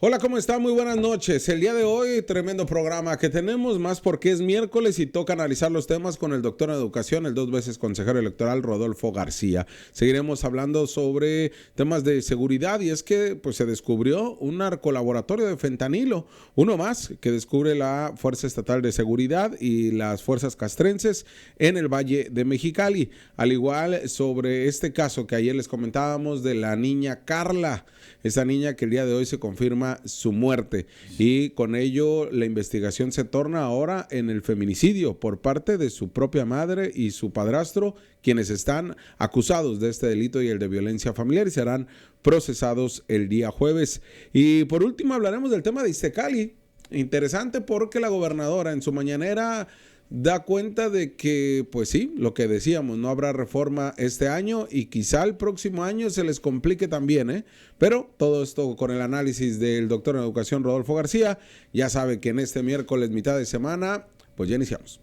Hola, ¿cómo está? Muy buenas noches. El día de hoy, tremendo programa que tenemos, más porque es miércoles y toca analizar los temas con el doctor en educación, el 2 veces consejero electoral Rodolfo García. Seguiremos hablando sobre temas de seguridad y es que pues, se descubrió un narcolaboratorio de fentanilo, uno más que descubre la Fuerza Estatal de Seguridad y las fuerzas castrenses en el Valle de Mexicali. Al igual sobre este caso que ayer les comentábamos de la niña Carla, esa niña que el día de hoy se confirma su muerte y con ello la investigación se torna ahora en el feminicidio por parte de su propia madre y su padrastro, quienes están acusados de este delito y el de violencia familiar y serán procesados el día jueves. Y por último hablaremos del tema de Iztacali. Interesante porque la gobernadora en su mañanera da cuenta de que, pues sí, lo que decíamos, no habrá reforma este año y quizá el próximo año se les complique también, Pero todo esto con el análisis del doctor en educación Rodolfo García. Ya sabe que en este miércoles, mitad de semana, pues ya iniciamos.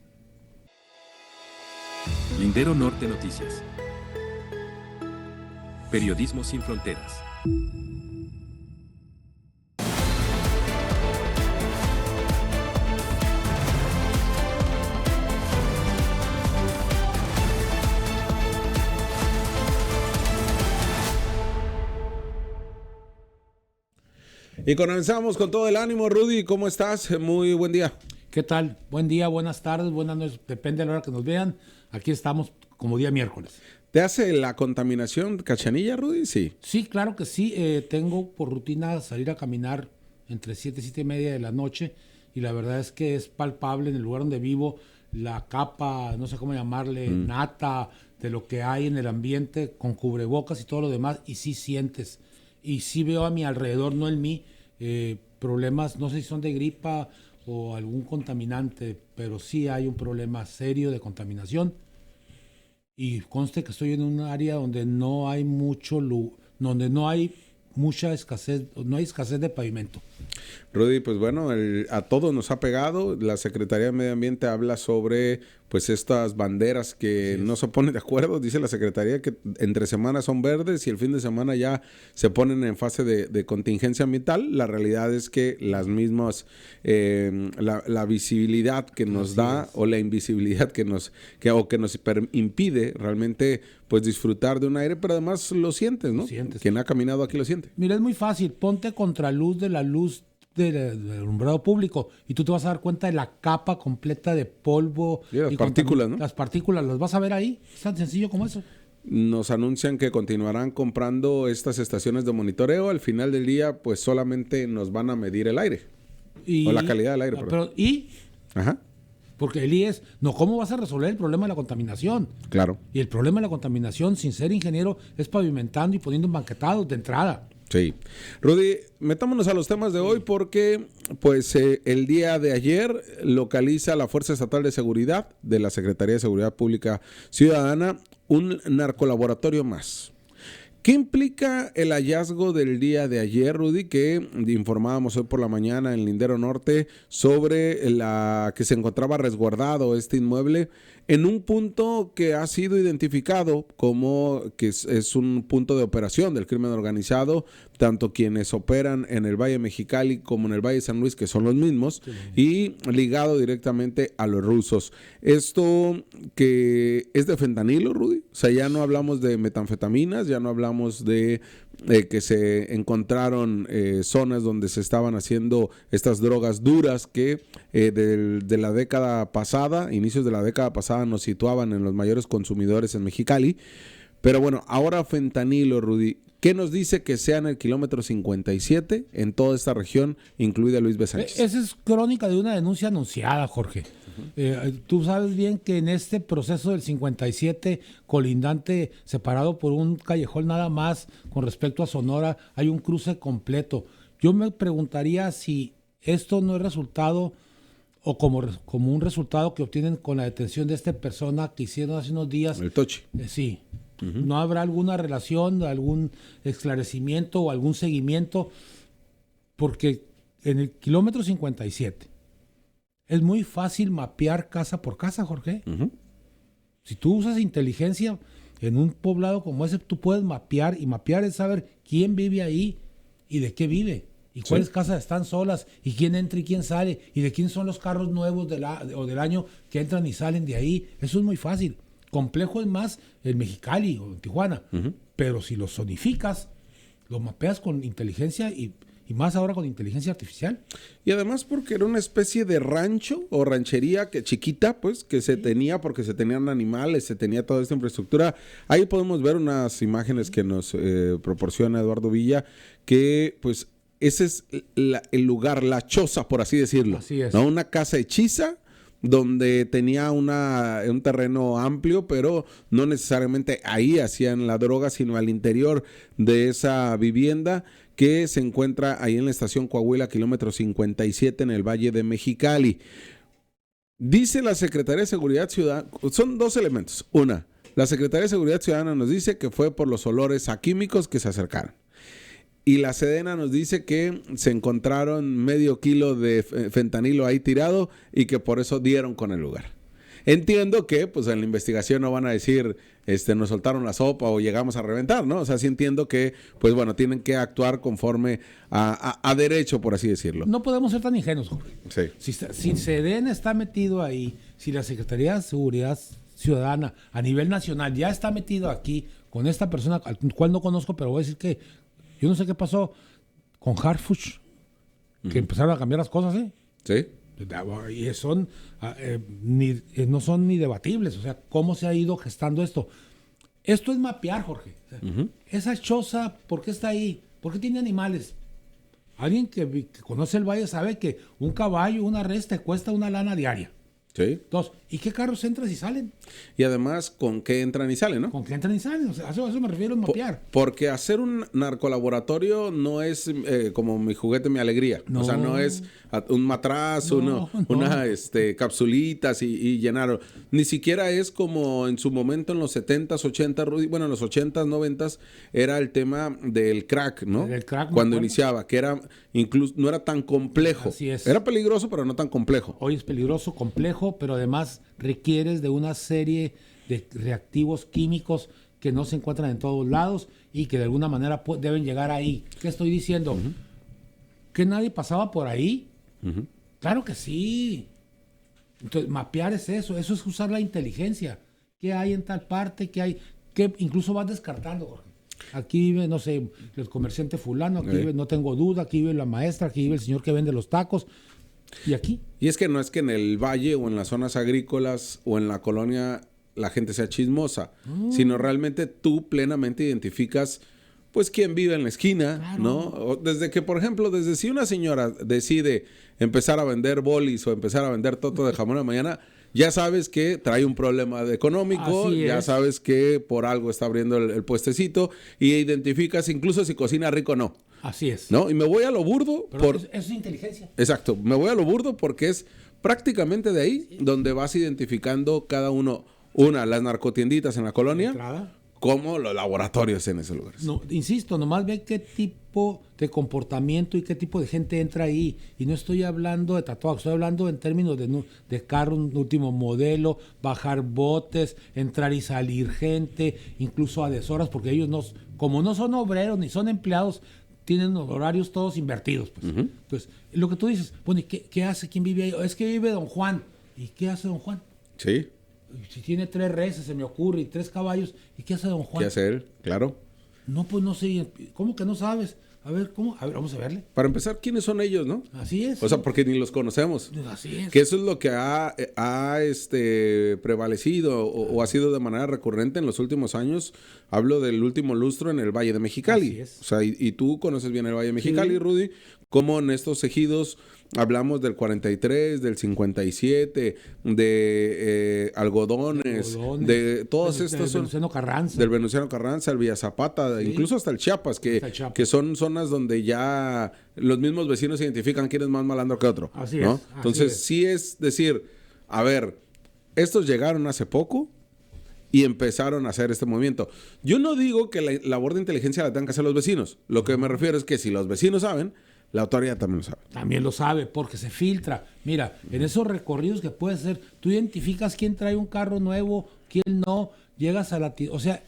Lindero Norte Noticias. Periodismo sin fronteras. Y comenzamos con todo el ánimo. Rudy, ¿cómo estás? Muy buen día. ¿Qué tal? Buen día, buenas tardes, buenas noches, depende de la hora que nos vean. Aquí estamos como día miércoles. ¿Te hace la contaminación Cachanilla, Rudy? Sí. Sí, claro que sí. Tengo por rutina salir a caminar entre 7 y 7 y media de la noche y la verdad es que es palpable en el lugar donde vivo la capa, no sé cómo llamarle, nata de lo que hay en el ambiente con cubrebocas y todo lo demás y sí sientes. Y sí veo a mi alrededor, no en mí, problemas, no sé si son de gripa o algún contaminante, pero sí hay un problema serio de contaminación. Y conste que estoy en un área donde no hay donde no hay mucha escasez, no hay escasez de pavimento. Rudy, pues bueno, a todos nos ha pegado. La Secretaría de Medio Ambiente habla sobre pues estas banderas que no se ponen de acuerdo. Dice la Secretaría que entre semanas son verdes y el fin de semana ya se ponen en fase de contingencia ambiental. La realidad es que las mismas, la visibilidad que nos da o la invisibilidad que nos impide realmente pues disfrutar de un aire, pero además lo sientes, ¿no? Quien ha caminado aquí lo siente. Mira, es muy fácil. Ponte contraluz de la luz del alumbrado público y tú te vas a dar cuenta de la capa completa de polvo y las partículas, ¿no? Las partículas las vas a ver ahí, es tan sencillo como eso. Nos anuncian que continuarán comprando estas estaciones de monitoreo. Al final del día pues solamente nos van a medir el aire o la calidad del aire. Ajá. Porque el IES, no, ¿cómo vas a resolver el problema de la contaminación? Claro. Y el problema de la contaminación, sin ser ingeniero, es pavimentando y poniendo banquetados de entrada. Sí. Rudy, metámonos a los temas de hoy porque pues el día de ayer localiza la Fuerza Estatal de Seguridad de la Secretaría de Seguridad Pública Ciudadana un narcolaboratorio más. ¿Qué implica el hallazgo del día de ayer, Rudy? Que informábamos hoy por la mañana en Lindero Norte sobre la que se encontraba resguardado este inmueble en un punto que ha sido identificado como que es un punto de operación del crimen organizado, tanto quienes operan en el Valle Mexicali como en el Valle San Luis, que son los mismos, y ligado directamente a los rusos. Esto que es de fentanilo, Rudy, o sea, ya no hablamos de metanfetaminas, ya no hablamos de que se encontraron zonas donde se estaban haciendo estas drogas duras que de la década pasada, inicios de la década pasada, nos situaban en los mayores consumidores en Mexicali. Pero bueno, ahora fentanilo, Rudy. ¿Qué nos dice que sea en el kilómetro 57 en toda esta región, incluida Luis B. Sánchez? Esa es crónica de una denuncia anunciada, Jorge. Tú sabes bien que en este proceso del 57, colindante, separado por un callejón nada más con respecto a Sonora, hay un cruce completo. Yo me preguntaría si esto no es resultado o como un resultado que obtienen con la detención de esta persona que hicieron hace unos días. El Tochi. Sí. ¿No habrá alguna relación, algún esclarecimiento o algún seguimiento? Porque en el kilómetro 57 es muy fácil mapear casa por casa, Jorge. Si tú usas inteligencia en un poblado como ese, tú puedes mapear, y mapear es saber quién vive ahí y de qué vive. ¿Y cuáles Sí. casas están solas? ¿Y quién entra y quién sale? ¿Y de quién son los carros nuevos o del año que entran y salen de ahí? Eso es muy fácil. Complejo es más en Mexicali o en Tijuana. Pero si los zonificas, los mapeas con inteligencia y más ahora con inteligencia artificial. Y además porque era una especie de rancho o ranchería que chiquita, pues, que se tenía porque se tenían animales, se tenía toda esta infraestructura. Ahí podemos ver unas imágenes que nos proporciona Eduardo Villa, que pues ese es el lugar, la choza, por así decirlo. Así es. ¿No? Una casa hechiza donde tenía un terreno amplio, pero no necesariamente ahí hacían la droga, sino al interior de esa vivienda que se encuentra ahí en la estación Coahuila, kilómetro 57, en el Valle de Mexicali. Dice la Secretaría de Seguridad Ciudadana, son dos elementos. Una, la Secretaría de Seguridad Ciudadana nos dice que fue por los olores a químicos que se acercaron. Y la Sedena nos dice que se encontraron medio kilo de fentanilo ahí tirado y que por eso dieron con el lugar. Entiendo que pues en la investigación no van a decir nos soltaron la sopa o llegamos a reventar, ¿no? O sea, sí entiendo que pues bueno, tienen que actuar conforme a derecho, por así decirlo. No podemos ser tan ingenuos, Jorge. Sí. Si Sedena está metido ahí, si la Secretaría de Seguridad Ciudadana a nivel nacional ya está metido aquí con esta persona, al cual no conozco, pero voy a decir que yo no sé qué pasó con Harfuch, que empezaron a cambiar las cosas, ¿eh? Sí. Y no son ni debatibles, o sea, cómo se ha ido gestando esto. Esto es mapear, Jorge. O sea, esa choza, ¿por qué está ahí? ¿Por qué tiene animales? Alguien que conoce el valle sabe que un caballo, una res te cuesta una lana diaria. Sí. Dos, ¿y qué carros entran y salen? Y además, ¿con qué entran y salen, no? ¿Con qué entran y salen? O sea, a eso me refiero en mapear. Porque hacer un narcolaboratorio no es como mi juguete, mi alegría. No. O sea, no es un matraz, No. una capsulitas y llenarlo. Ni siquiera es como en su momento en los 70s, 80s, Rudy, bueno, en los 80s, 90s, era el tema del crack, ¿no? Del crack, me cuando acuerdo. iniciaba, que era incluso no era tan complejo. Así es. Era peligroso, pero no tan complejo. Hoy es peligroso, complejo, pero además requieres de una serie de reactivos químicos que no se encuentran en todos lados y que de alguna manera deben llegar ahí. ¿Qué estoy diciendo? ¿Que nadie pasaba por ahí? Claro que sí. Entonces, mapear es eso es usar la inteligencia. ¿Qué hay en tal parte? ¿Qué hay? Que incluso vas descartando, Jorge. Aquí vive, no sé, el comerciante fulano, aquí vive, no tengo duda, aquí vive la maestra, aquí vive el señor que vende los tacos. ¿Y aquí? Y es que no es que en el valle o en las zonas agrícolas o en la colonia la gente sea chismosa, sino realmente tú plenamente identificas pues quién vive en la esquina, Claro. ¿no? O desde que, por ejemplo, desde si una señora decide empezar a vender bolis o empezar a vender toto de jamón a la mañana, ya sabes que trae un problema económico, Así ya es. sabes que por algo está abriendo el puestecito y identificas incluso si cocina rico o no, Así es. ¿no? Y me voy a lo burdo Pero eso es inteligencia. Exacto, me voy a lo burdo porque es prácticamente de ahí donde vas identificando cada uno, las narcotienditas en la colonia, Entrada. como los laboratorios en esos lugares. No, insisto, nomás ve qué tipo de comportamiento y qué tipo de gente entra ahí. Y no estoy hablando de tatuajes, estoy hablando en términos de carro, un último modelo, bajar botes, entrar y salir gente, incluso a deshoras, porque ellos no, como no son obreros ni son empleados, tienen horarios todos invertidos. Pues. Entonces, lo que tú dices, bueno, ¿y qué hace? ¿Quién vive ahí? Es que vive don Juan. ¿Y qué hace don Juan? Sí, Si tiene 3 reses, se me ocurre, y 3 caballos, ¿y qué hace don Juan? ¿qué hacer? Claro. No, pues no sé. ¿Cómo que no sabes? A ver, ¿cómo? A ver, vamos a verle. Para empezar, ¿quiénes son ellos, no? Así es. O sea, porque ni los conocemos. Así es. Que eso es lo que ha prevalecido o ha sido de manera recurrente en los últimos años. Hablo del último lustro en el Valle de Mexicali. Así es. O sea, y tú conoces bien el Valle de Mexicali, Sí. Rudy, como en estos ejidos hablamos del 43, del 57, de algodones, de todas estas Del Venustiano Carranza. del Venustiano Carranza, el Villa Zapata, Sí. incluso hasta el Chiapas, Hasta el Chiapas. que son zonas donde ya los mismos vecinos identifican quién es más malandro que otro. Así ¿no? es, así Entonces, es. sí es decir, a ver, estos llegaron hace poco y empezaron a hacer este movimiento. Yo no digo que la labor de inteligencia la tengan que hacer los vecinos. Lo que me refiero es que si los vecinos saben, la autoridad también lo sabe. También lo sabe, porque se filtra. Mira, en esos recorridos que puedes hacer, tú identificas quién trae un carro nuevo, quién no, llegas a la... O sea,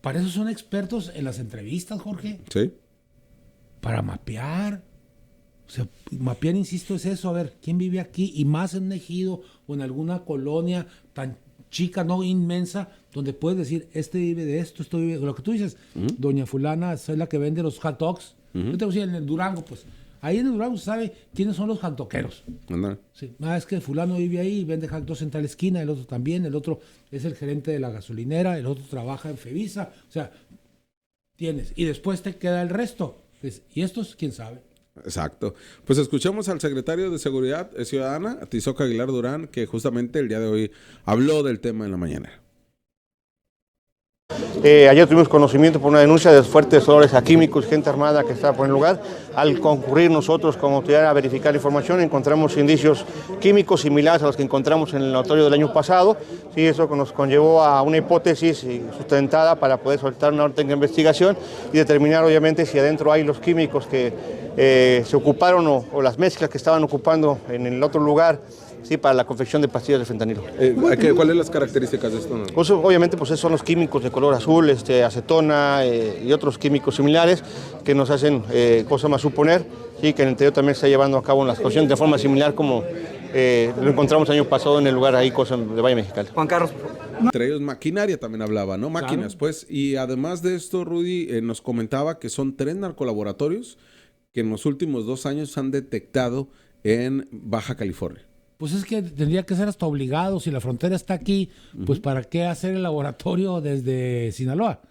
para eso son expertos en las entrevistas, Jorge. ¿Sí? para mapear. O sea, mapear, insisto, es eso, a ver, ¿quién vive aquí? Y más en un ejido o en alguna colonia tan chica, no inmensa, donde puedes decir, este vive de esto vive de lo que tú dices. Doña fulana es la que vende los hot dogs. Yo te voy a decir, en el Durango, pues, ahí en el Durango se sabe quiénes son los hot dogueros. Sí. Es que fulano vive ahí, vende hot dogs en tal esquina, el otro también, el otro es el gerente de la gasolinera, el otro trabaja en Fevisa. O sea, tienes. Y después te queda el resto. Pues, y estos, quién sabe. Exacto. Pues escuchamos al secretario de Seguridad Ciudadana, Tizoc Aguilar Durán, que justamente el día de hoy habló del tema en la mañana. Ayer tuvimos conocimiento por una denuncia de fuertes olores a químicos, gente armada que estaba por el lugar. Al concurrir nosotros como autoridad a verificar la información, encontramos indicios químicos similares a los que encontramos en el laboratorio del año pasado. Sí, eso nos conllevó a una hipótesis sustentada para poder soltar una orden de investigación y determinar obviamente si adentro hay los químicos que se ocuparon o las mezclas que estaban ocupando en el otro lugar. Sí, para la confección de pastillas de fentanilo. ¿Cuáles son las características de esto? Pues, obviamente, pues son los químicos de color azul, acetona y otros químicos similares que nos hacen, cosa más suponer, sí, que en el interior también se está llevando a cabo las cocciones de forma similar como lo encontramos el año pasado en el lugar ahí, cosa de Valle Mexicali. Juan Carlos. Entre ellos maquinaria también hablaba, ¿no? Máquinas, claro. Pues. Y además de esto, Rudy nos comentaba que son 3 narcolaboratorios que en los últimos 2 años han detectado en Baja California. Pues es que tendría que ser hasta obligado. Si la frontera está aquí, pues ¿para qué hacer el laboratorio desde Sinaloa?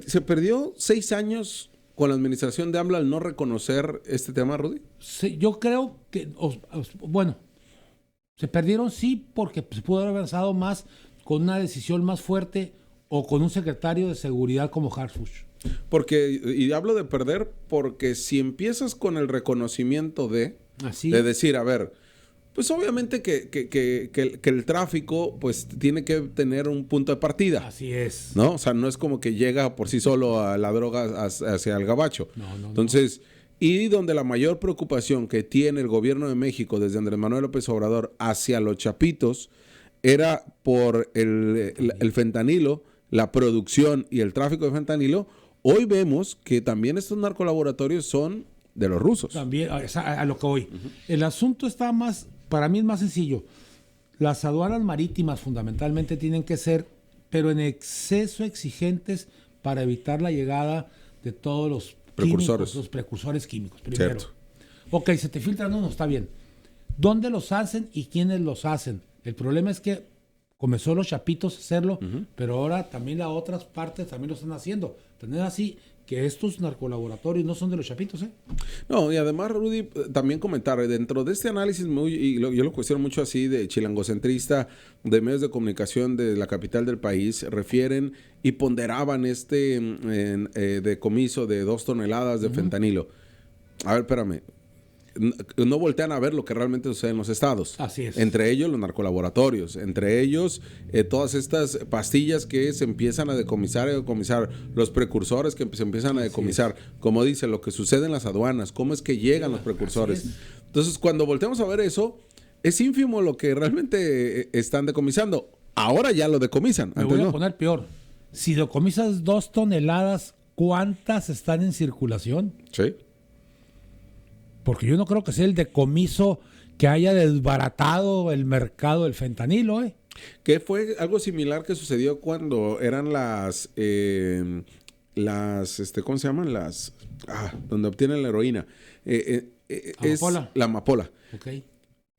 ¿Se perdió 6 años con la administración de AMLO al no reconocer este tema, Rudy? Sí, yo creo que, bueno, se perdieron sí porque se pudo haber avanzado más con una decisión más fuerte o con un secretario de seguridad como Harfuch. Porque, y hablo de perder porque si empiezas con el reconocimiento de decir, a ver, pues obviamente que el tráfico pues tiene que tener un punto de partida. Así es. ¿No? O sea, no es como que llega por sí solo a la droga hacia el gabacho. No. Entonces, y donde la mayor preocupación que tiene el gobierno de México desde Andrés Manuel López Obrador hacia los chapitos era por el fentanilo, la producción y el tráfico de fentanilo. Hoy vemos que también estos narcolaboratorios son de los rusos. También, a lo que voy. El asunto está más... Para mí es más sencillo. Las aduanas marítimas fundamentalmente tienen que ser, pero en exceso exigentes para evitar la llegada de todos los precursores químicos. Primero. Cierto. Ok, se te filtran uno, está bien. ¿Dónde los hacen y quiénes los hacen? El problema es que comenzó los chapitos a hacerlo, pero ahora también las otras partes también lo están haciendo. Tener así que estos narcolaboratorios no son de los chapitos, ¿eh? No, y además, Rudy, también comentar, dentro de este análisis, yo lo cuestiono mucho así, de chilangocentrista, de medios de comunicación de la capital del país, refieren y ponderaban decomiso de 2 toneladas de fentanilo. A ver, espérame. No voltean a ver lo que realmente sucede en los estados. Así es. Entre ellos los narcolaboratorios, entre ellos todas estas pastillas que se empiezan a decomisar, los precursores que se empiezan a decomisar, como dice, lo que sucede en las aduanas, cómo es que llegan los precursores. Entonces, cuando volteamos a ver eso, es ínfimo lo que realmente están decomisando. Ahora ya lo decomisan. Me voy a poner peor. Si decomisas 2 toneladas, ¿cuántas están en circulación? Sí. Porque yo no creo que sea el decomiso que haya desbaratado el mercado del fentanilo, ¿eh? Que fue algo similar que sucedió cuando eran ¿cómo se llaman? Donde obtienen la heroína. Es la amapola. Okay.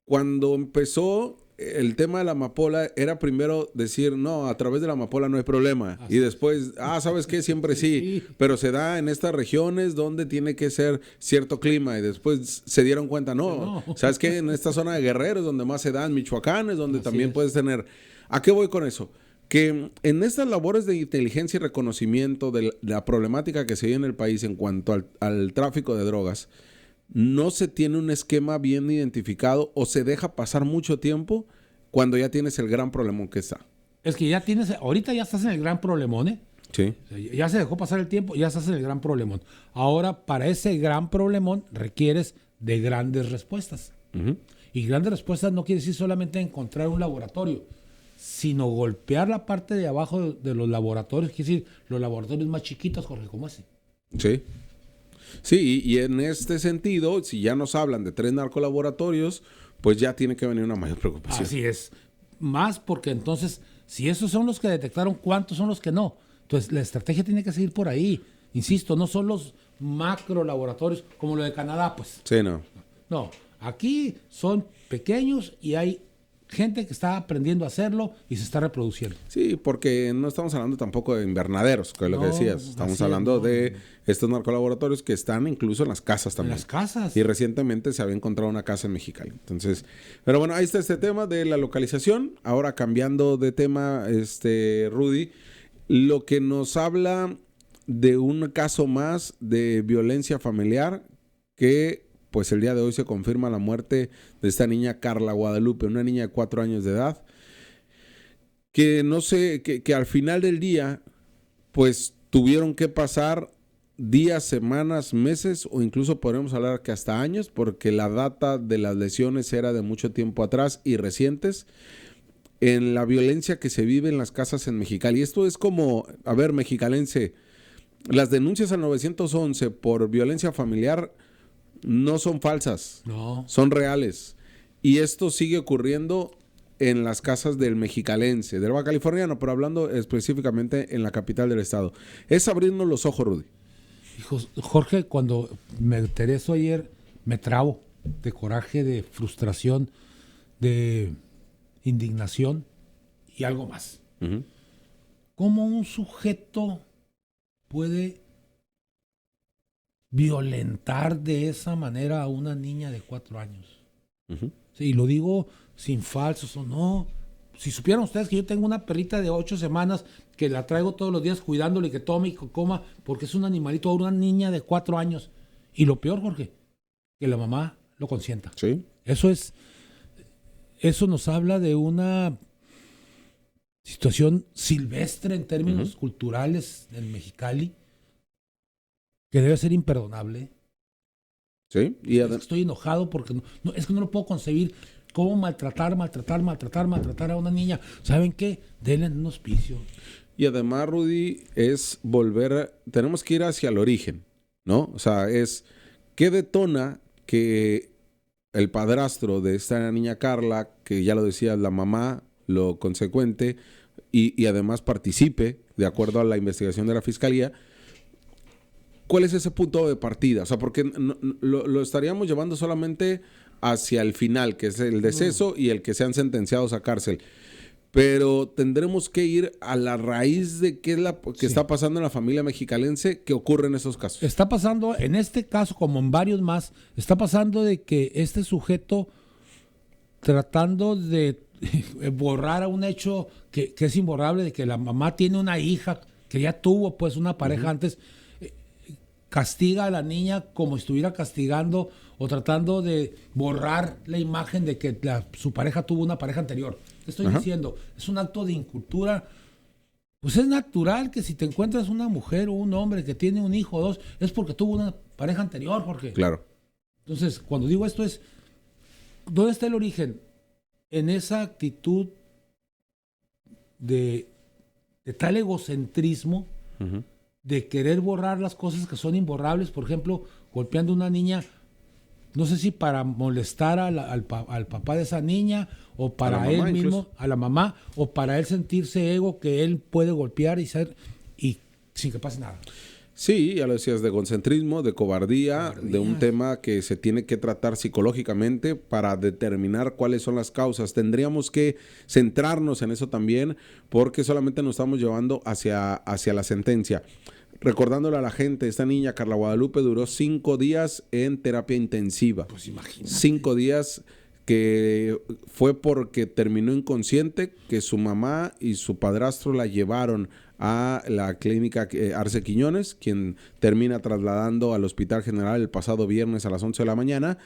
Cuando empezó el tema de la amapola, era primero decir, no, a través de la amapola no hay problema. Y después, ¿sabes qué? Siempre sí. Pero se da en estas regiones donde tiene que ser cierto clima. Y después se dieron cuenta, no. ¿Sabes qué? En esta zona de Guerrero es donde más se da, en Michoacán es donde también puedes tener. ¿A qué voy con eso? Que en estas labores de inteligencia y reconocimiento de la problemática que se vive en el país en cuanto al tráfico de drogas, no se tiene un esquema bien identificado o se deja pasar mucho tiempo cuando ya tienes el gran problemón que está. Es que ahorita ya estás en el gran problemón, ¿eh? Sí. O sea, ya se dejó pasar el tiempo, ya estás en el gran problemón. Ahora, para ese gran problemón requieres de grandes respuestas. Y grandes respuestas no quiere decir solamente encontrar un laboratorio, sino golpear la parte de abajo de los laboratorios, quiere decir los laboratorios más chiquitos, Jorge, como ese. Sí. Sí, y en este sentido, si ya nos hablan de 3 narcolaboratorios, pues ya tiene que venir una mayor preocupación. Así es. Más porque entonces, si esos son los que detectaron, ¿cuántos son los que no? Entonces, la estrategia tiene que seguir por ahí. Insisto, no son los macro laboratorios como lo de Canadá, pues. Sí, no. No, aquí son pequeños y hay gente que está aprendiendo a hacerlo y se está reproduciendo. Sí, porque no estamos hablando tampoco de invernaderos, que es lo que No, decías. Estamos así hablando es, de estos narcolaboratorios que están incluso en las casas también. En las casas. Y recientemente se había encontrado una casa en Mexicali. Entonces, pero bueno, ahí está este tema de la localización. Ahora cambiando de tema, Rudy, lo que nos habla de un caso más de violencia familiar que pues el día de hoy se confirma la muerte de esta niña Carla Guadalupe, una niña de 4 años de edad, que no sé, que al final del día, pues tuvieron que pasar días, semanas, meses, o incluso podríamos hablar que hasta años, porque la data de las lesiones era de mucho tiempo atrás y recientes, en la violencia que se vive en las casas en Mexicali. Esto es como, a ver, mexicalense, las denuncias al 911 por violencia familiar no son falsas, No. son reales. Y esto sigue ocurriendo en las casas del mexicalense, del Baja Californiano, pero hablando específicamente en la capital del estado. Es abrirnos los ojos, Rudy. Hijos, Jorge, cuando me enteré eso ayer, me trabo de coraje, de frustración, de indignación y algo más. Uh-huh. ¿Cómo un sujeto puede violentar de esa manera a una niña de 4 años? Uh-huh. Sí, y lo digo sin falsos o no. Si supieran ustedes que yo tengo una perrita de 8 semanas que la traigo todos los días cuidándole y que tome y que coma porque es un animalito, una niña de 4 años. Y lo peor, Jorge, que la mamá lo consienta. Sí. Eso nos habla de una situación silvestre en términos Uh-huh. culturales en Mexicali que debe ser imperdonable. Sí. Y Estoy enojado porque es que no lo puedo concebir. ¿Cómo maltratar a una niña? ¿Saben qué? Denle un hospicio. Y además, Rudy, es tenemos que ir hacia el origen, ¿no? O sea, ¿qué detona que el padrastro de esta niña Carla, que ya lo decía, la mamá, lo consecuente, y además participe, de acuerdo a la investigación de la fiscalía? ¿Cuál es ese punto de partida? O sea, porque lo estaríamos llevando solamente hacia el final, que es el deceso y el que sean sentenciados a cárcel. Pero tendremos que ir a la raíz de qué es que está pasando en la familia mexicalense, que ocurre en esos casos. Está pasando, en este caso, como en varios más, está pasando de que este sujeto, tratando de borrar a un hecho que es imborrable, de que la mamá tiene una hija, que ya tuvo pues una pareja antes, castiga a la niña como si estuviera castigando o tratando de borrar la imagen de que su pareja tuvo una pareja anterior. Te estoy diciendo, es un acto de incultura. Pues es natural que si te encuentras una mujer o un hombre que tiene un hijo o 2, es porque tuvo una pareja anterior, Jorge. Claro. Entonces, cuando digo esto es, ¿dónde está el origen? En esa actitud de tal egocentrismo, Uh-huh. de querer borrar las cosas que son imborrables, por ejemplo, golpeando a una niña, no sé si para molestar al papá de esa niña, o para él mismo, incluso a la mamá, o para él sentirse ego que él puede golpear y sin que pase nada. Sí, ya lo decías, de egocentrismo, de cobardía, de un tema que se tiene que tratar psicológicamente para determinar cuáles son las causas. Tendríamos que centrarnos en eso también, porque solamente nos estamos llevando hacia la sentencia. Recordándole a la gente, esta niña, Carla Guadalupe, duró 5 días en terapia intensiva. Pues imagínate. 5 días que fue porque terminó inconsciente, que su mamá y su padrastro la llevaron a la clínica Arce Quiñones, quien termina trasladando al Hospital General el pasado viernes a las 11 de la mañana.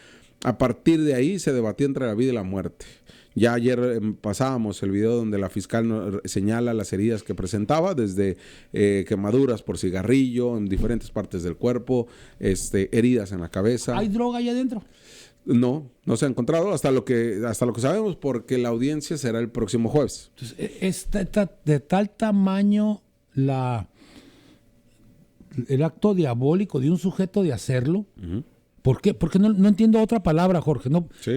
A partir de ahí se debatió entre la vida y la muerte. Ya ayer pasábamos el video donde la fiscal nos señala las heridas que presentaba, desde quemaduras por cigarrillo en diferentes partes del cuerpo, heridas en la cabeza. ¿Hay droga ahí adentro? No se ha encontrado hasta lo que sabemos, porque la audiencia será el próximo jueves. Entonces, es de tal tamaño la el acto diabólico de un sujeto de hacerlo. ¿Por qué? Porque no entiendo otra palabra, Jorge. No, sí.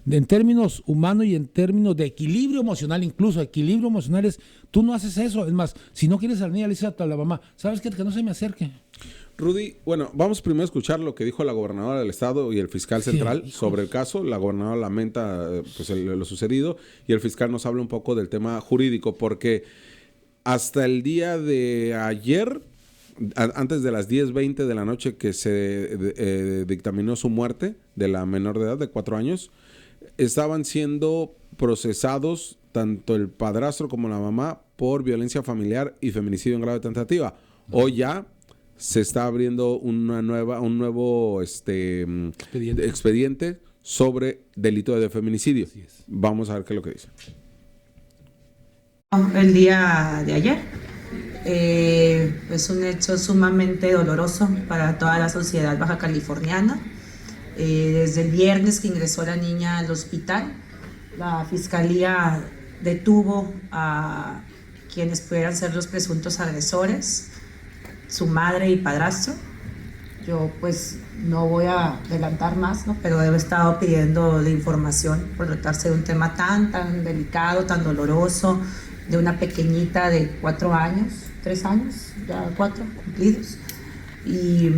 En términos humanos y en términos de equilibrio emocional, incluso equilibrio emocional es, tú no haces eso. Es más, si no quieres a la niña, le dices a la mamá, ¿sabes qué? Que no se me acerque. Rudy, bueno, vamos primero a escuchar lo que dijo la gobernadora del estado y el fiscal central sobre el caso. La gobernadora lamenta pues, lo sucedido y el fiscal nos habla un poco del tema jurídico, porque hasta el día de ayer, antes de las 10:20 de la noche que se dictaminó su muerte de la menor de edad de 4 años, estaban siendo procesados tanto el padrastro como la mamá por violencia familiar y feminicidio en grado de tentativa. Hoy ya se está abriendo un nuevo expediente sobre delito de feminicidio. Vamos a ver qué es lo que dice. El día de ayer es un hecho sumamente doloroso para toda la sociedad baja californiana. Desde el viernes que ingresó la niña al hospital, la fiscalía detuvo a quienes pudieran ser los presuntos agresores, su madre y padrastro. Yo pues no voy a adelantar más, ¿no? Pero he estado pidiendo la información por tratarse de un tema tan delicado, tan doloroso, de una pequeñita de 4 años, 3 años, ya 4 cumplidos, y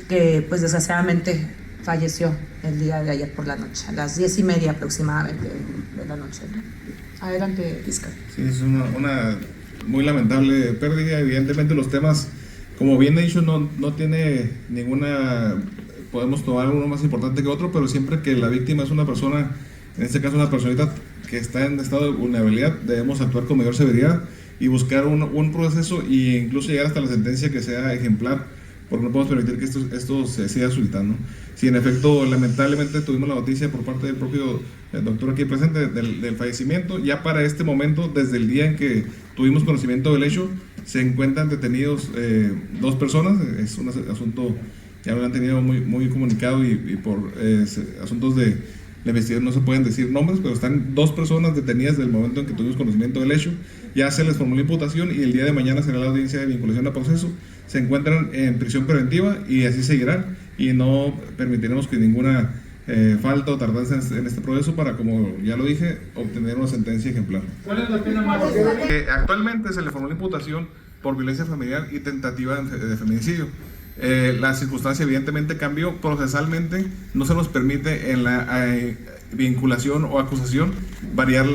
que pues desgraciadamente falleció el día de ayer por la noche, a las 10:30 aproximadamente de la noche, ¿no? Adelante, fiscal. Sí, es una muy lamentable pérdida. Evidentemente los temas, como bien he dicho, no tiene ninguna, podemos tomar uno más importante que otro, pero siempre que la víctima es una persona, en este caso una personita que está en estado de vulnerabilidad, debemos actuar con mayor severidad y buscar un proceso e incluso llegar hasta la sentencia que sea ejemplar, porque no podemos permitir que esto se siga suscitando. Si en efecto, lamentablemente, tuvimos la noticia por parte del propio doctor aquí presente del fallecimiento, ya para este momento, desde el día en que tuvimos conocimiento del hecho, se encuentran detenidos 2 personas. Es un asunto, ya lo han tenido muy comunicado y por asuntos de la investigación no se pueden decir nombres, pero están 2 personas detenidas desde el momento en que tuvimos conocimiento del hecho. Ya se les formuló imputación y el día de mañana será la audiencia de vinculación a proceso. Se encuentran en prisión preventiva y así seguirán, y no permitiremos que ninguna falta o tardanza en este proceso para, como ya lo dije, obtener una sentencia ejemplar. ¿Cuál es la pena máxima? Actualmente se le formuló imputación por violencia familiar y tentativa de feminicidio. La circunstancia evidentemente cambió procesalmente, no se nos permite en la vinculación o acusación variar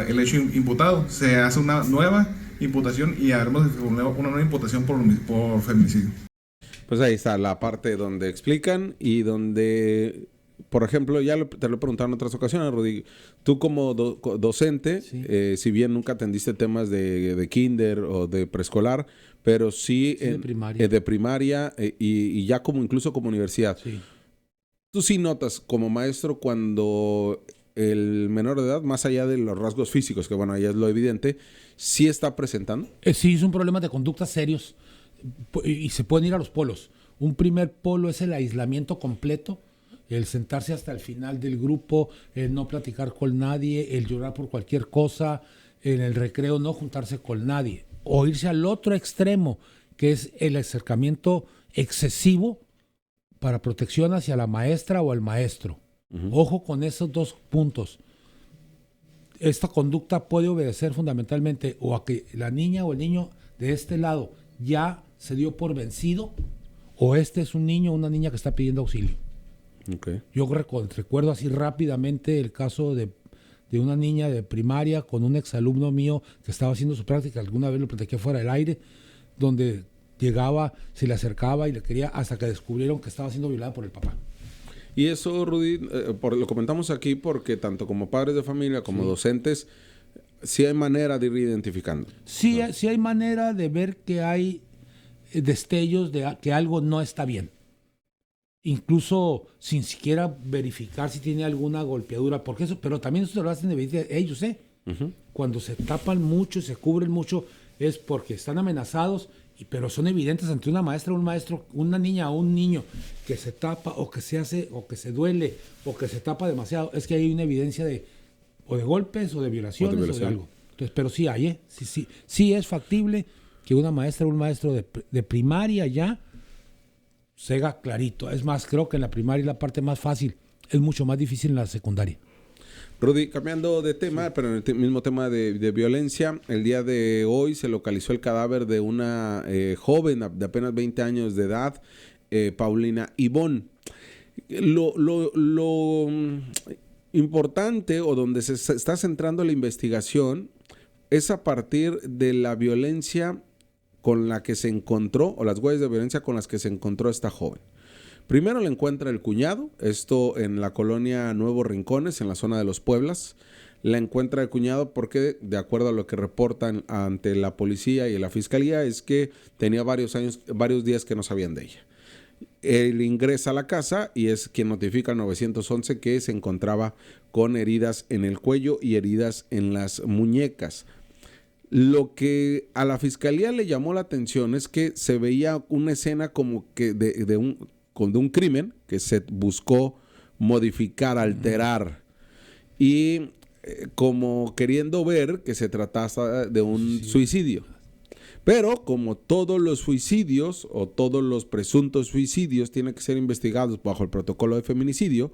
el hecho imputado. Se hace una nueva imputación y haremos una nueva imputación por feminicidio. Pues ahí está la parte donde explican y donde, por ejemplo, te lo he preguntado en otras ocasiones, Rudy, tú como docente, sí. Si bien nunca atendiste temas de kinder o de preescolar, pero sí de primaria y ya como incluso como universidad. Sí. Tú sí notas como maestro cuando el menor de edad, más allá de los rasgos físicos, que bueno, ahí es lo evidente, sí está presentando. Sí, es un problema de conducta serios y se pueden ir a los polos. Un primer polo es el aislamiento completo, el sentarse hasta el final del grupo, el no platicar con nadie, el llorar por cualquier cosa, en el recreo no juntarse con nadie, o irse al otro extremo, que es el acercamiento excesivo para protección hacia la maestra o el maestro. Uh-huh. Ojo con esos 2 puntos. Esta conducta puede obedecer fundamentalmente o a que la niña o el niño de este lado ya se dio por vencido, o este es un niño o una niña que está pidiendo auxilio. Okay. Yo recuerdo así rápidamente el caso de una niña de primaria con un exalumno mío que estaba haciendo su práctica, alguna vez lo platiqué fuera del aire, donde llegaba, se le acercaba y le quería, hasta que descubrieron que estaba siendo violada por el papá. Y eso, Rudy, lo comentamos aquí porque tanto como padres de familia como docentes, sí hay manera de ir identificando. Sí, ¿no? Sí hay manera de ver que hay destellos de que algo no está bien. Incluso sin siquiera verificar si tiene alguna golpeadura, porque eso, pero también eso lo hacen ellos, uh-huh. Cuando se tapan mucho y se cubren mucho es porque están amenazados, pero son evidentes ante una maestra, un maestro, una niña o un niño que se tapa o que se hace o que se duele o que se tapa demasiado, es que hay una evidencia de golpes o de violaciones o de algo. Entonces, pero sí hay, sí es factible. que una maestra o un maestro de primaria ya sepa clarito. Es más, creo que en la primaria es la parte más fácil, es mucho más difícil en la secundaria. Rudy, cambiando de tema, pero en el mismo tema de violencia, el día de hoy se localizó el cadáver de una joven de apenas 20 años de edad, Paulina Ivón. Lo importante o donde se está centrando la investigación es a partir de la violencia con la que se encontró, o las huellas de violencia con las que se encontró esta joven. Primero la encuentra el cuñado, esto en la colonia Nuevos Rincones, en la zona de Los Pueblas. La encuentra el cuñado porque, de acuerdo a lo que reportan ante la policía y la fiscalía, es que tenía varios días que no sabían de ella. Él ingresa a la casa y es quien notifica al 911 que se encontraba con heridas en el cuello y heridas en las muñecas. Lo que a la fiscalía le llamó la atención es que se veía una escena como que de un crimen que se buscó modificar, alterar, y como queriendo ver que se trataba de un suicidio. Pero como todos los suicidios o todos los presuntos suicidios tienen que ser investigados bajo el protocolo de feminicidio,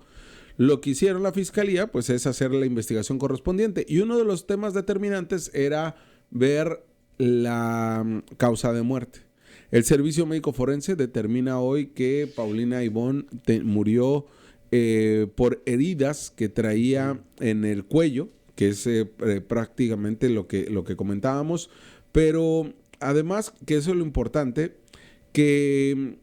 lo que hicieron la fiscalía pues es hacer la investigación correspondiente. Y uno de los temas determinantes era ver la causa de muerte. El Servicio Médico Forense determina hoy que Paulina Ivón murió por heridas que traía en el cuello, que es prácticamente lo que comentábamos, pero además, que eso es lo importante, que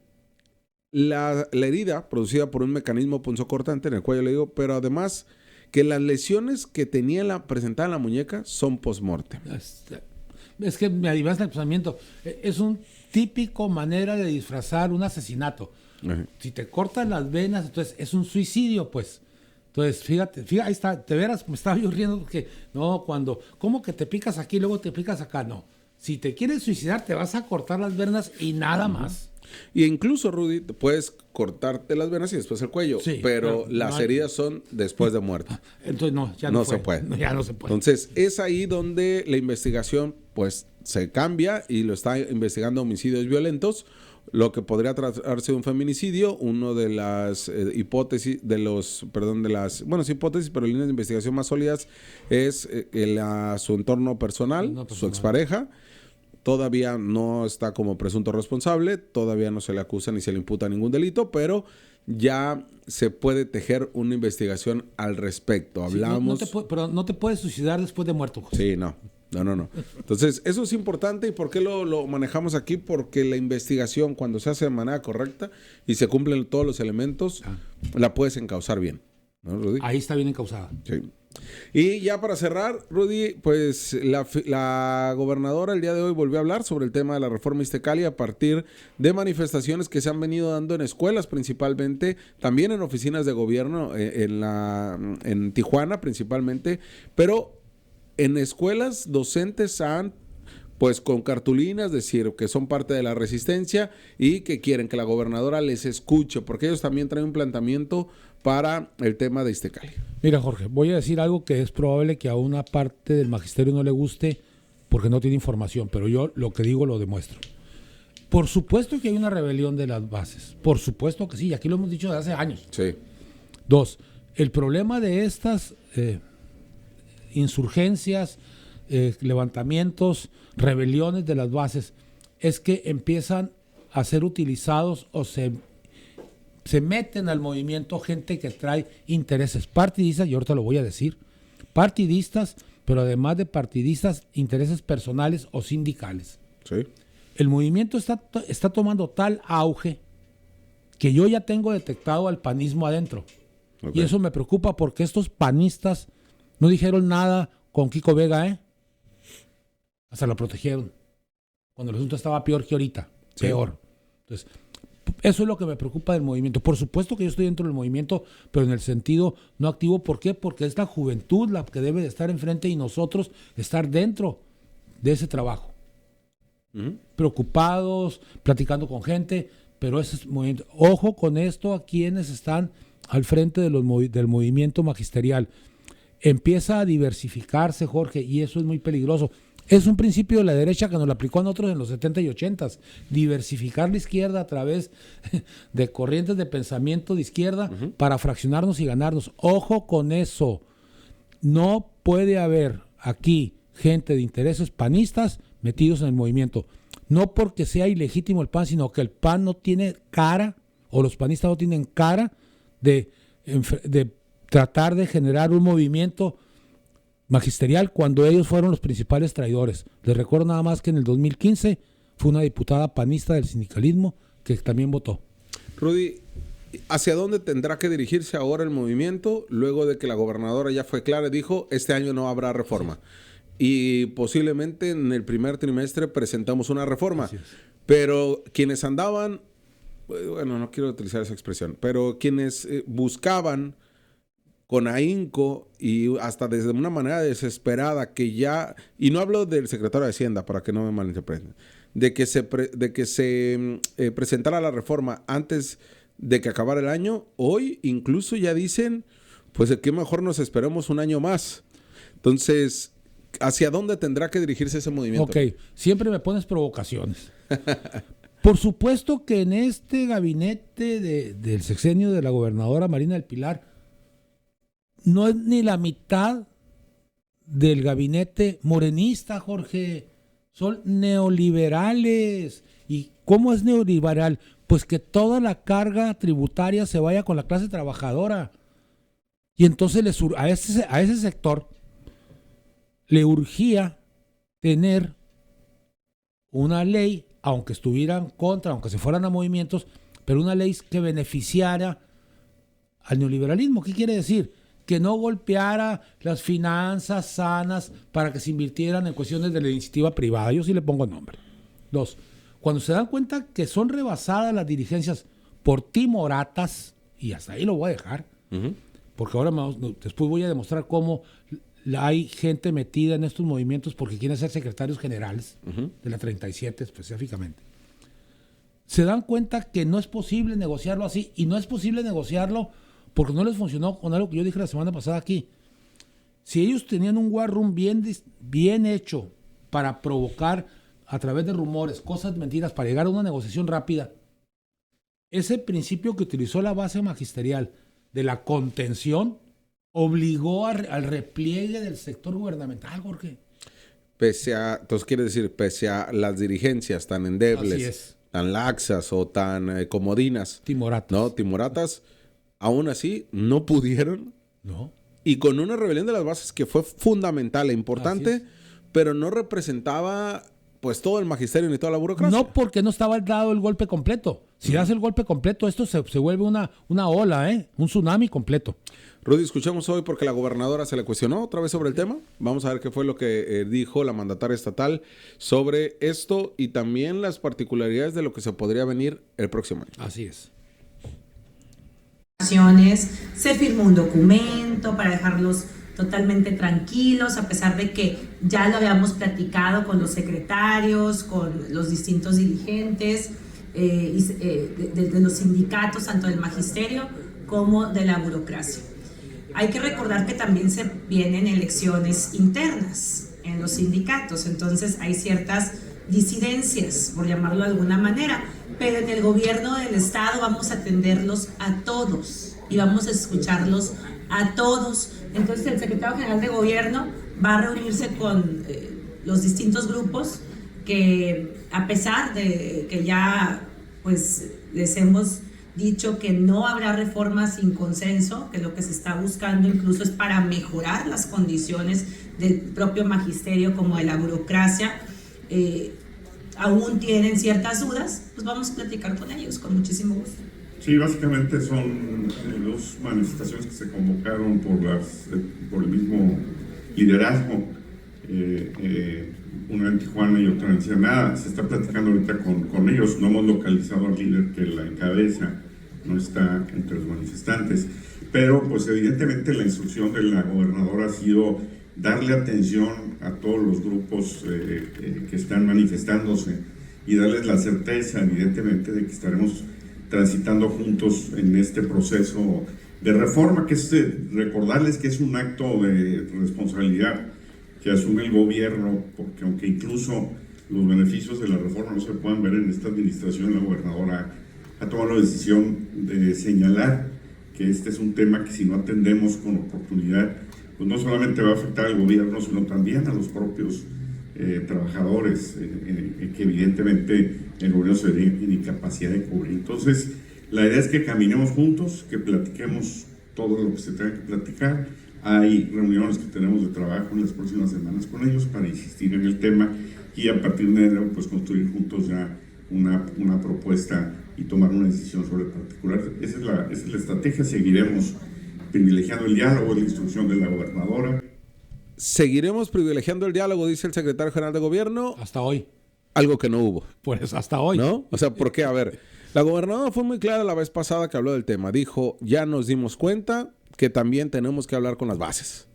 la herida producida por un mecanismo punzocortante en el cuello, le digo, pero además que las lesiones que tenía presentada en la muñeca son post-mortem. Es que me adivas el pensamiento. Es un típico manera de disfrazar un asesinato. Uh-huh. Si te cortan las venas, entonces es un suicidio, pues. Entonces, fíjate, ahí está, de veras me estaba yo riendo porque, no, ¿cómo que te picas aquí y luego te picas acá? No. Si te quieres suicidar, te vas a cortar las venas y nada más. Y incluso, Rudy, puedes cortarte las venas y después el cuello, sí, pero las heridas son después de muerte. Entonces no se puede. Ya no se puede. Entonces es ahí donde la investigación pues se cambia y lo está investigando homicidios violentos, lo que podría tratarse de un feminicidio. Uno de las hipótesis, hipótesis, pero líneas de investigación más sólidas es su entorno personal, su expareja. Todavía no está como presunto responsable, todavía no se le acusa ni se le imputa ningún delito, pero ya se puede tejer una investigación al respecto. Hablamos... pero no te puedes suicidar después de muerto, José. Sí, no. Entonces, eso es importante. ¿Y por qué lo manejamos aquí? Porque la investigación, cuando se hace de manera correcta y se cumplen todos los elementos, la puedes encauzar bien, ¿no, Rudy? Ahí está bien encauzada. Sí. Y ya para cerrar, Rudy, pues la gobernadora el día de hoy volvió a hablar sobre el tema de la reforma Iztecali a partir de manifestaciones que se han venido dando en escuelas principalmente, también en oficinas de gobierno en Tijuana principalmente, pero en escuelas docentes han pues con cartulinas decir que son parte de la resistencia y que quieren que la gobernadora les escuche, porque ellos también traen un planteamiento para el tema de Iztecali. Mira, Jorge, voy a decir algo que es probable que a una parte del magisterio no le guste porque no tiene información, pero yo lo que digo lo demuestro. Por supuesto que hay una rebelión de las bases, por supuesto que sí, y aquí lo hemos dicho desde hace años. Sí. 2, el problema de estas insurgencias, levantamientos, rebeliones de las bases, es que empiezan a ser utilizados o se meten al movimiento gente que trae intereses partidistas, y ahorita lo voy a decir, partidistas, pero además de partidistas, intereses personales o sindicales. Sí. El movimiento está tomando tal auge que yo ya tengo detectado al panismo adentro. Okay. Y eso me preocupa porque estos panistas no dijeron nada con Kiko Vega, hasta lo protegieron. Cuando el asunto estaba peor que ahorita. Sí. Peor. Entonces, eso es lo que me preocupa del movimiento. Por supuesto que yo estoy dentro del movimiento, pero en el sentido no activo. ¿Por qué? Porque es la juventud la que debe de estar enfrente y nosotros estar dentro de ese trabajo. Uh-huh. Preocupados, platicando con gente, pero ese es movimiento. Ojo con esto a quienes están al frente de del movimiento magisterial. Empieza a diversificarse, Jorge, y eso es muy peligroso. Es un principio de la derecha que nos lo aplicó a nosotros en los 70 y 80. Diversificar la izquierda a través de corrientes de pensamiento de izquierda para fraccionarnos y ganarnos. Ojo con eso. No puede haber aquí gente de intereses panistas metidos en el movimiento. No porque sea ilegítimo el PAN, sino que el PAN no tiene cara, o los panistas no tienen cara de tratar de generar un movimiento magisterial cuando ellos fueron los principales traidores. Les recuerdo nada más que en el 2015 fue una diputada panista del sindicalismo que también votó. Rudy, ¿hacia dónde tendrá que dirigirse ahora el movimiento luego de que la gobernadora ya fue clara y dijo este año no habrá reforma? Y posiblemente en el primer trimestre presentamos una reforma. Pero quienes andaban, bueno, no quiero utilizar esa expresión, pero quienes buscaban con ahínco y hasta desde una manera desesperada que ya, y no hablo del secretario de Hacienda para que no me malinterpreten, de que se presentara la reforma antes de que acabara el año, hoy incluso ya dicen, pues que mejor nos esperemos un año más. Entonces, ¿hacia dónde tendrá que dirigirse ese movimiento? Ok, siempre me pones provocaciones. Por supuesto que en este gabinete del sexenio de la gobernadora Marina del Pilar, no es ni la mitad del gabinete morenista, Jorge. Son neoliberales. ¿Y cómo es neoliberal? Pues que toda la carga tributaria se vaya con la clase trabajadora. Y entonces a ese sector le urgía tener una ley, aunque estuvieran contra, aunque se fueran a movimientos, pero una ley que beneficiara al neoliberalismo. ¿Qué quiere decir? Que no golpeara las finanzas sanas para que se invirtieran en cuestiones de la iniciativa privada. Yo sí le pongo nombre. 2. Cuando se dan cuenta que son rebasadas las dirigencias por timoratas, y hasta ahí lo voy a dejar, porque ahora después voy a demostrar cómo hay gente metida en estos movimientos porque quieren ser secretarios generales de la 37 específicamente. Se dan cuenta que no es posible negociarlo así, y no es posible negociarlo porque no les funcionó con algo que yo dije la semana pasada aquí. Si ellos tenían un war room bien hecho para provocar a través de rumores, cosas mentiras, para llegar a una negociación rápida, ese principio que utilizó la base magisterial de la contención obligó al repliegue del sector gubernamental, Jorge. Entonces quiere decir, pese a las dirigencias tan endebles, tan laxas o tan comodinas, timoratas, aún así no pudieron. No. Y con una rebelión de las bases que fue fundamental e importante, pero no representaba pues todo el magisterio ni toda la burocracia. No, porque no estaba dado el golpe completo. Si das el golpe completo, esto se vuelve una ola, un tsunami completo. Rudy, escuchamos hoy porque la gobernadora se le cuestionó otra vez sobre el tema. Vamos a ver qué fue lo que dijo la mandataria estatal sobre esto y también las particularidades de lo que se podría venir el próximo año. Así es. Se firmó un documento para dejarlos totalmente tranquilos, a pesar de que ya lo habíamos platicado con los secretarios, con los distintos dirigentes de los sindicatos, tanto del magisterio como de la burocracia. Hay que recordar que también se vienen elecciones internas en los sindicatos, entonces hay ciertas disidencias, por llamarlo de alguna manera, pero en el gobierno del estado vamos a atenderlos a todos y vamos a escucharlos a todos. Entonces el secretario general de gobierno va a reunirse con los distintos grupos que, a pesar de que ya pues les hemos dicho que no habrá reforma sin consenso, que lo que se está buscando incluso es para mejorar las condiciones del propio magisterio como de la burocracia, aún tienen ciertas dudas, pues vamos a platicar con ellos con muchísimo gusto. Sí, básicamente son dos manifestaciones que se convocaron por el mismo liderazgo, una en Tijuana y otra en Ensenada. Se está platicando ahorita con ellos, no hemos localizado al líder que la encabeza, no está entre los manifestantes, pero pues evidentemente la instrucción de la gobernadora ha sido darle atención a todos los grupos que están manifestándose y darles la certeza evidentemente de que estaremos transitando juntos en este proceso de reforma, que es recordarles que es un acto de responsabilidad. que asume el gobierno, porque aunque incluso los beneficios de la reforma no se puedan ver en esta administración, la gobernadora ha tomado la decisión de señalar que este es un tema que si no atendemos con oportunidad, pues no solamente va a afectar al gobierno, sino también a los propios trabajadores, que evidentemente el gobierno se ve en incapacidad de cubrir. Entonces, la idea es que caminemos juntos, que platiquemos todo lo que se tenga que platicar. Hay reuniones que tenemos de trabajo en las próximas semanas con ellos para insistir en el tema y a partir de enero pues construir juntos ya una propuesta y tomar una decisión sobre el particular. Esa es la estrategia. Seguiremos privilegiando el diálogo, la instrucción de la gobernadora. Seguiremos privilegiando el diálogo, dice el secretario general de gobierno. Hasta hoy. Algo que no hubo. Pues hasta hoy. ¿No? O sea, ¿por qué? A ver, la gobernadora fue muy clara la vez pasada que habló del tema. Dijo, ya nos dimos cuenta que también tenemos que hablar con las bases.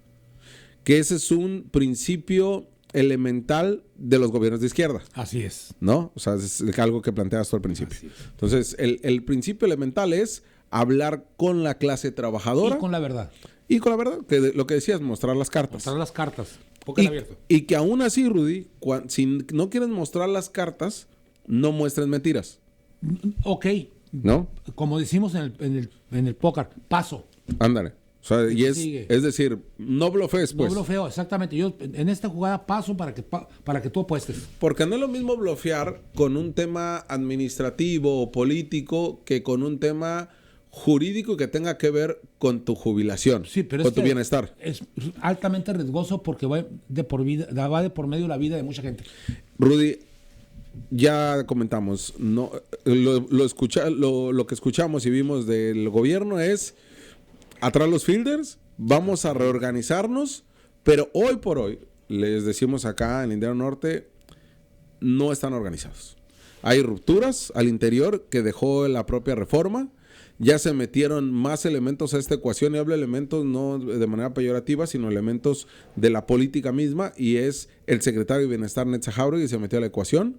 Que ese es un principio elemental de los gobiernos de izquierda. Así es. ¿No? O sea, es algo que planteas tú al principio. Entonces, el principio elemental es hablar con la clase trabajadora. Y con la verdad. Y con la verdad, que lo que decías, mostrar las cartas. Mostrar las cartas. Póngale abierto. Y que aún así, Rudy, si no quieres mostrar las cartas, no muestres mentiras. Ok. ¿No? Como decimos en el póker, paso. Ándale. O sea, y es decir, no blofees, pues. No blofeo, exactamente. Yo en esta jugada paso para que tú apuestes. Porque no es lo mismo blofear con un tema administrativo o político que con un tema jurídico que tenga que ver con tu jubilación, sí, pero con tu bienestar. Es altamente riesgoso porque va de por medio la vida de mucha gente. Rudy, ya comentamos, no, lo que escuchamos y vimos del gobierno es atrás los fielders, vamos a reorganizarnos, pero hoy por hoy, les decimos acá en Lindero Norte, no están organizados. Hay rupturas al interior que dejó la propia reforma. Ya se metieron más elementos a esta ecuación, y hablo de elementos no de manera peyorativa, sino elementos de la política misma, y es el secretario de Bienestar, Netza Jauregui, se metió a la ecuación.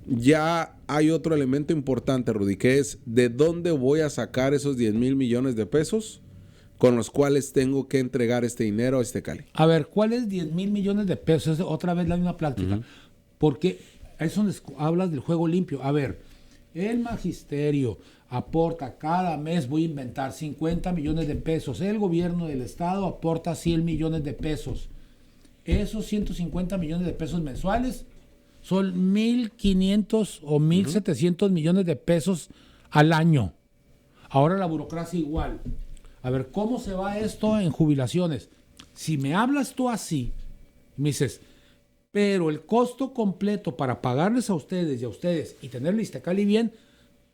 Ya hay otro elemento importante, Rudy, que es de dónde voy a sacar esos 10,000 millones de pesos con los cuales tengo que entregar este dinero a Iztecali. A ver, ¿cuáles 10,000 millones de pesos? Es otra vez la misma plática. Porque es donde hablas del juego limpio. A ver, el magisterio aporta cada mes, voy a inventar, 50 millones de pesos. El gobierno del estado aporta 100 millones de pesos. Esos 150 millones de pesos mensuales son 1,500 o 1,700 millones de pesos al año. Ahora la burocracia igual. A ver, ¿cómo se va esto en jubilaciones? Si me hablas tú así, me dices, pero el costo completo para pagarles a ustedes y tener el Iztecali bien,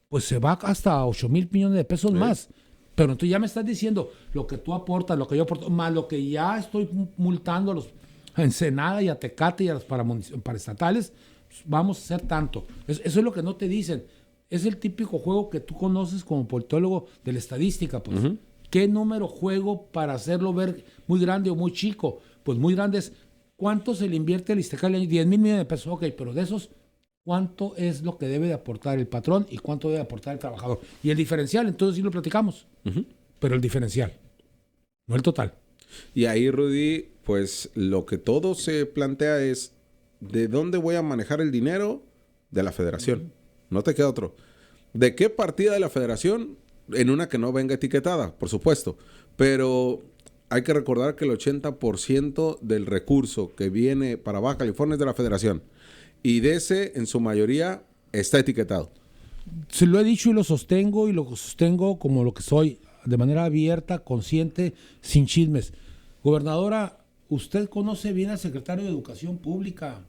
pues se va hasta 8,000 millones de pesos más. Pero entonces ya me estás diciendo lo que tú aportas, lo que yo aporto, más lo que ya estoy multando a Ensenada y a Tecate y a los paraestatales, pues vamos a hacer tanto. Eso es lo que no te dicen. Es el típico juego que tú conoces como politólogo de la estadística, pues. ¿Qué número juego para hacerlo ver muy grande o muy chico? Pues muy grande es, ¿cuánto se le invierte al Iztecali? 10,000 millones de pesos, ok, pero de esos, ¿cuánto es lo que debe de aportar el patrón y cuánto debe aportar el trabajador? Y el diferencial, entonces sí lo platicamos, pero el diferencial, no el total. Y ahí, Rudy, pues lo que todo se plantea es, ¿de dónde voy a manejar el dinero? De la federación. No te queda otro. ¿De qué partida de la federación? En una que no venga etiquetada, por supuesto. Pero hay que recordar que el 80% del recurso que viene para Baja California es de la federación. Y de ese, en su mayoría, está etiquetado. Se lo he dicho y lo sostengo como lo que soy, de manera abierta, consciente, sin chismes. Gobernadora, usted conoce bien al secretario de Educación Pública.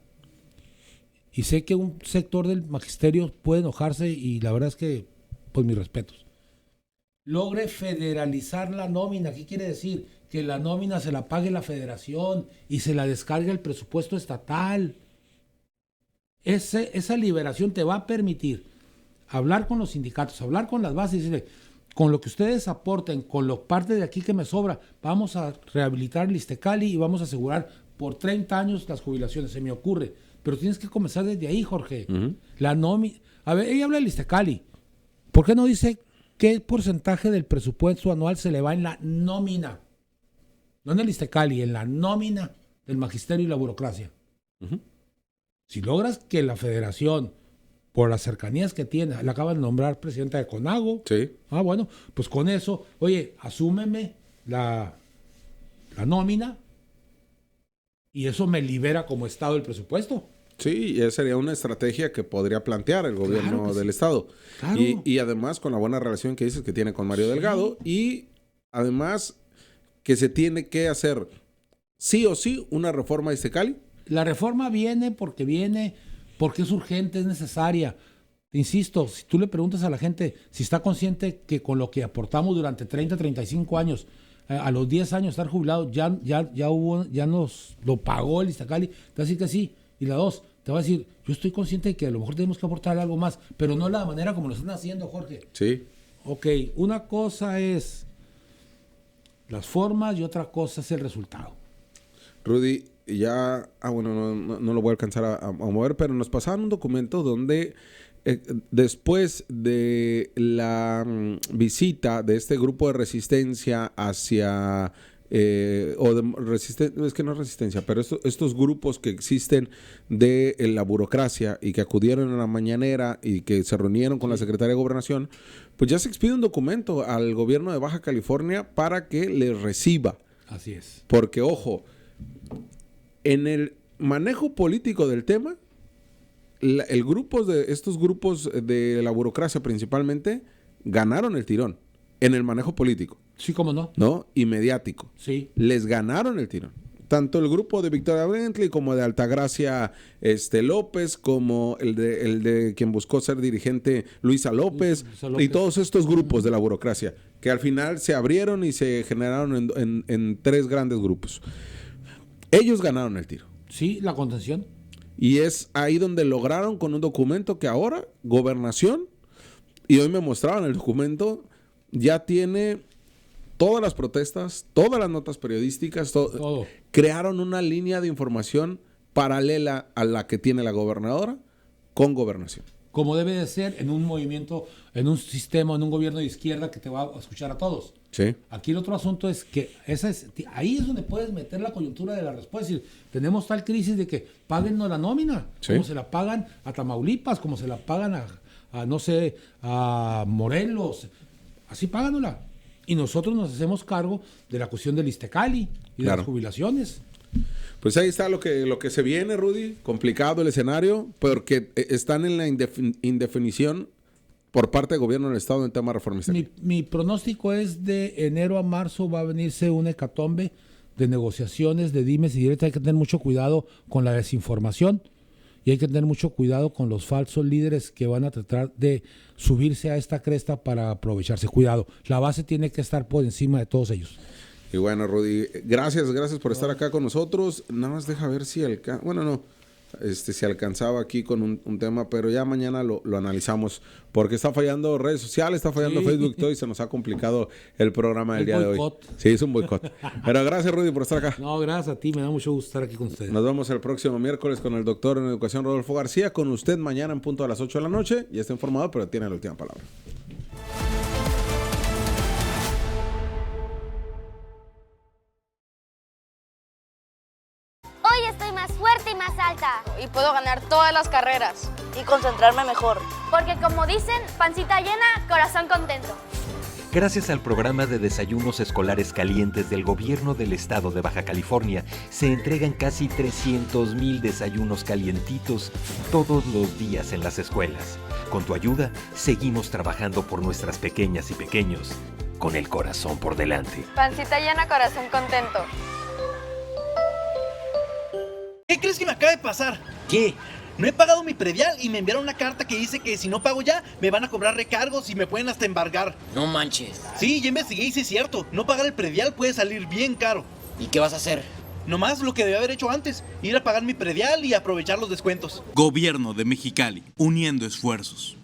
Y sé que un sector del magisterio puede enojarse y la verdad es que, pues mis respetos. Logre federalizar la nómina. ¿Qué quiere decir? Que la nómina se la pague la federación y se la descargue el presupuesto estatal. Esa liberación te va a permitir hablar con los sindicatos, hablar con las bases y decirle, con lo que ustedes aporten, con lo parte de aquí que me sobra, vamos a rehabilitar el Iztecali y vamos a asegurar por 30 años las jubilaciones. Se me ocurre. Pero tienes que comenzar desde ahí, Jorge. La nómina. A ver, ella habla del Iztecali. ¿Por qué no dice qué porcentaje del presupuesto anual se le va en la nómina? No en el Iztecali, en la nómina el magisterio y la burocracia. Si logras que la federación, por las cercanías que tiene, le acaban de nombrar presidenta de CONAGO. Sí. Bueno, pues con eso, oye, asúmeme la nómina y eso me libera como Estado el presupuesto. Sí, y esa sería una estrategia que podría plantear el gobierno Claro que del sí. Estado. Claro. Y además con la buena relación que dices que tiene con Mario Delgado, y además que se tiene que hacer sí o sí una reforma a Iztacali. La reforma viene porque es urgente, es necesaria. Te insisto, si tú le preguntas a la gente si está consciente que con lo que aportamos durante 30, 35 años, a los 10 años estar jubilado, ya nos lo pagó el Iztacali, te va a decir que sí. Y la dos, te va a decir, yo estoy consciente de que a lo mejor tenemos que aportar algo más, pero no de la manera como lo están haciendo, Jorge. Sí. Ok, una cosa es las formas y otra cosa es el resultado. Rudy, ya, bueno, no lo voy a alcanzar a mover, pero nos pasaban un documento donde después de la visita de este grupo de resistencia hacia, es que no es resistencia, pero estos grupos que existen de la burocracia y que acudieron a la mañanera y que se reunieron con la Secretaría de Gobernación, pues ya se expide un documento al gobierno de Baja California para que les reciba. Así es. Porque, ojo, en el manejo político del tema, estos grupos de la burocracia principalmente ganaron el tirón en el manejo político. Sí, cómo no. ¿No? Y mediático. Sí. Les ganaron el tirón. Tanto el grupo de Victoria Bentley como de Altagracia López, como el de quien buscó ser dirigente Luisa López, y todos estos grupos de la burocracia, que al final se abrieron y se generaron en 3 grandes grupos. Ellos ganaron el tiro. Sí, la contención. Y es ahí donde lograron con un documento que ahora Gobernación, y hoy me mostraban el documento, ya tiene todas las protestas, todas las notas periodísticas, todo. Crearon una línea de información paralela a la que tiene la gobernadora con Gobernación. Como debe de ser en un movimiento, en un sistema, en un gobierno de izquierda que te va a escuchar a todos. Sí. Aquí el otro asunto es que ahí es donde puedes meter la coyuntura de la respuesta. Es decir, tenemos tal crisis de que páguennos la nómina, sí, como se la pagan a Tamaulipas, como se la pagan a Morelos, así páganosla. Y nosotros nos hacemos cargo de la cuestión del Iztacali y de las jubilaciones. Pues ahí está lo que se viene, Rudy. Complicado el escenario, porque están en la indefinición por parte del gobierno del Estado en tema reformista. Mi pronóstico es de enero a marzo va a venirse una hecatombe de negociaciones, de dimes y diretes. Hay que tener mucho cuidado con la desinformación y hay que tener mucho cuidado con los falsos líderes que van a tratar de subirse a esta cresta para aprovecharse. Cuidado, la base tiene que estar por encima de todos ellos. Y bueno, Rudy, gracias por estar acá con nosotros. Nada más deja ver si si alcanzaba aquí con un tema, pero ya mañana lo analizamos, porque está fallando redes sociales, está fallando Facebook y todo, y se nos ha complicado el programa del día boicot. de hoy. Sí, es un boicot. Pero gracias, Rudy, por estar acá. No, gracias a ti, me da mucho gusto estar aquí con ustedes. Nos vemos el próximo miércoles con el doctor en educación Rodolfo García, con usted mañana en punto a las 8 de la noche. Ya está informado, pero tiene la última palabra. Hoy estoy más fuerte y más alta. Y puedo ganar todas las carreras. Y concentrarme mejor. Porque como dicen, pancita llena, corazón contento. Gracias al programa de desayunos escolares calientes del gobierno del estado de Baja California, se entregan casi 300,000 desayunos calientitos todos los días en las escuelas. Con tu ayuda, seguimos trabajando por nuestras pequeñas y pequeños, con el corazón por delante. Pancita llena, corazón contento. ¿Qué crees que me acaba de pasar? ¿Qué? No he pagado mi predial y me enviaron una carta que dice que si no pago ya, me van a cobrar recargos y me pueden hasta embargar. No manches. Sí, ya investigué y sí es cierto. No pagar el predial puede salir bien caro. ¿Y qué vas a hacer? Nomás lo que debía haber hecho antes, ir a pagar mi predial y aprovechar los descuentos. Gobierno de Mexicali, uniendo esfuerzos.